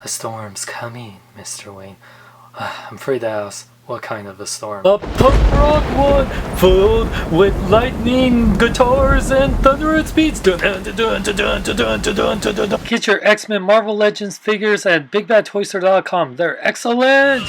A storm's coming, Mr. Wayne. I'm afraid to ask, what kind of a storm? A punk rock one, filled with lightning, guitars, and thunderous beats. Get your X-Men Marvel Legends figures at BigBadToyStore.com. They're excellent!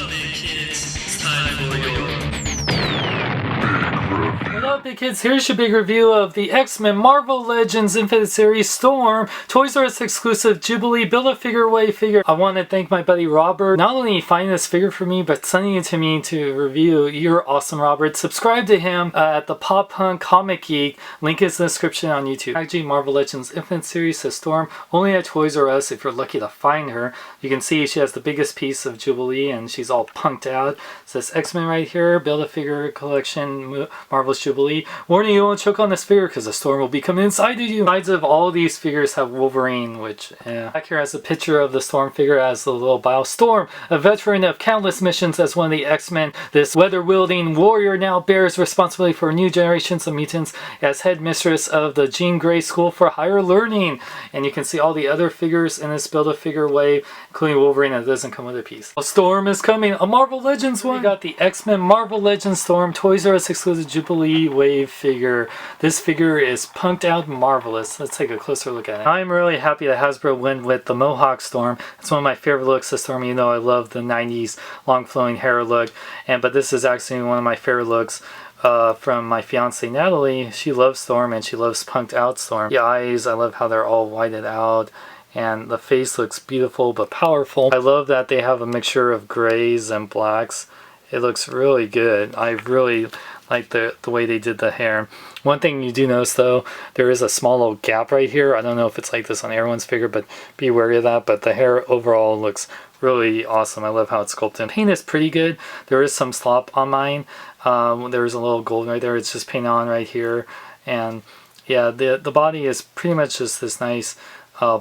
What up, big kids? Here's your big review of the X-Men Marvel Legends Infinite Series Storm Toys R Us exclusive Jubilee Build-A-Figure Wave figure. I want to thank my buddy Robert, not only finding this figure for me, but sending it to me to review. You're awesome, Robert. Subscribe to him at the Pop Punk Comic Geek. Link is in the description on YouTube. IG Marvel Legends Infinite Series says Storm only at Toys R Us if you're lucky to find her. You can see she has the biggest piece of Jubilee and she's all punked out. It says X-Men right here, Build-A-Figure Collection Marvel's Jubilee. Warning, you won't choke on this figure because the storm will be coming inside of you. Sides of all these figures have Wolverine, which, Back here has a picture of the Storm figure as the little bio. Storm, a veteran of countless missions as one of the X-Men, this weather-wielding warrior now bears responsibility for new generations of mutants as headmistress of the Jean Grey School for Higher Learning. And you can see all the other figures in this Build-A-Figure wave, including Wolverine, and it doesn't come with a piece. A Storm is coming, a Marvel Legends one. We got the X-Men Marvel Legends Storm Toys R Us exclusive Jubilee wave figure. This figure is punked out marvelous. Let's take a closer look at it. I'm really happy that Hasbro went with the Mohawk Storm. It's one of my favorite looks of Storm. You know I love the 90s long flowing hair look, but this is actually one of my favorite looks from my fiance Natalie. She loves Storm and she loves punked out Storm. The eyes, I love how they're all whited out. And the face looks beautiful but powerful. I love that they have a mixture of grays and blacks. It looks really good. I really like the way they did the hair. One thing you do notice though, there is a small little gap right here. I don't know if it's like this on everyone's figure, but be wary of that. But the hair overall looks really awesome. I love how it's sculpted. Paint is pretty good. There is some slop on mine. There's a little gold right there. It's just paint on right here. And yeah, the body is pretty much just this nice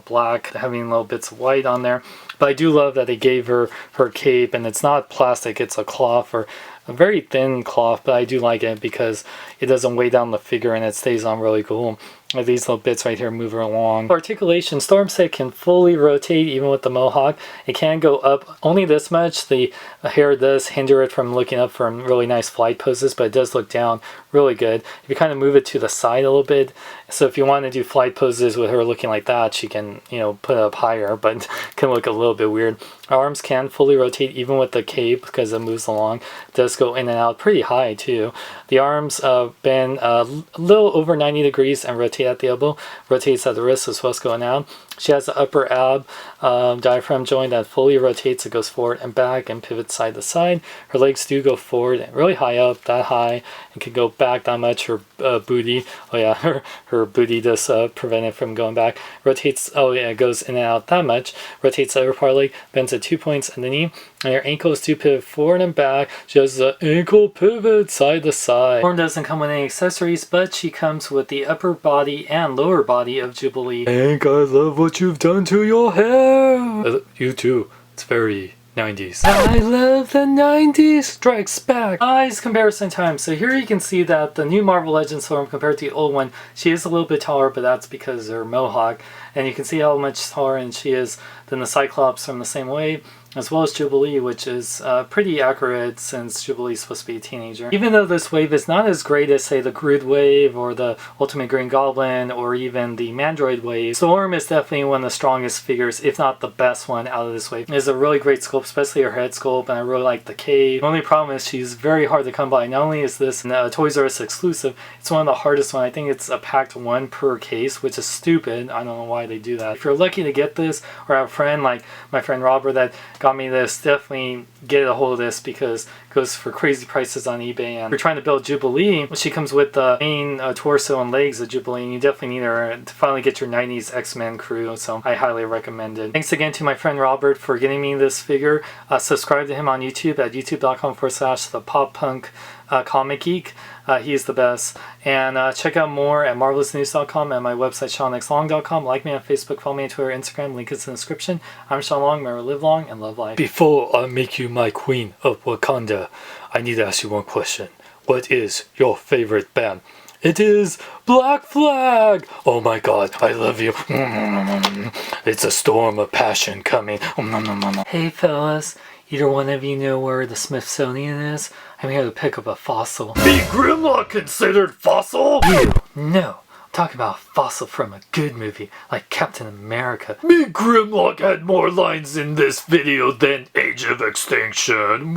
black, having little bits of white on there. But I do love that they gave her her cape, and it's not plastic, it's a cloth, or a very thin cloth, but I do like it because it doesn't weigh down the figure and it stays on really cool. These little bits right here move her along. Articulation, Storm set can fully rotate even with the Mohawk. It can go up only this much. The hair does hinder it from looking up from really nice flight poses, but it does look down really good. If you kind of move it to the side a little bit, so if you want to do flight poses with her looking like that, she can, you know, put it up higher, but it can look a little bit weird. Arms can fully rotate even with the cape because it moves along. It does go in and out pretty high too. The arms bend a little over 90 degrees and rotate at the elbow, rotates at the wrist as well as going out. She has the upper ab diaphragm joint that fully rotates. It goes forward and back and pivots side to side. Her legs do go forward really high up, that high, and can go back that much. Her booty, oh yeah, her booty does prevent it from going back. Rotates, oh yeah, it goes in and out that much. Rotates the upper part of the leg, bends at 2 points in the knee. And her ankles do pivot forward and back. She has the ankle pivot side to side. Storm doesn't come with any accessories, but she comes with the upper body and lower body of Jubilee. Hank, I love what you've done to your hair. You too. It's very 90s. I love the 90s. Strikes back. Eyes comparison time. So here you can see that the new Marvel Legends Storm compared to the old one, she is a little bit taller, but that's because of her Mohawk. And you can see how much taller and she is than the Cyclops from the same wave, as well as Jubilee, which is pretty accurate since Jubilee is supposed to be a teenager. Even though this wave is not as great as, say, the Groot wave or the Ultimate Green Goblin or even the Mandroid wave, Storm is definitely one of the strongest figures, if not the best one out of this wave. It is a really great sculpt, especially her head sculpt, and I really like the cape. The only problem is she's very hard to come by. Not only is this Toys R Us exclusive, it's one of the hardest ones. I think it's a packed one per case, which is stupid. I don't know why they do that. If you're lucky to get this, or have a friend like my friend Robert that got me this, definitely get a hold of this because it goes for crazy prices on eBay. And if you're trying to build Jubilee, she comes with the main torso and legs of Jubilee, and you definitely need her to finally get your 90s X-Men crew, so I highly recommend it. Thanks again to my friend Robert for getting me this figure. Subscribe to him on YouTube at youtube.com/the Pop Punk Comic Geek. He's the best. And check out more at marvelousnews.com and my website SeanXLong.com. Like me on Facebook, follow me on Twitter, Instagram, link is in the description. I'm Sean Long, may I live long and love life. Before I make you my queen of Wakanda, I need to ask you one question. What is your favorite band? It is Black Flag! Oh my god, I love you. It's a storm of passion coming. Hey fellas, either one of you know where the Smithsonian is? I'm here to pick up a fossil. Be Grimlock considered fossil? You, no. I'm talking about a fossil from a good movie, like Captain America. Me Grimlock had more lines in this video than Age of Extinction.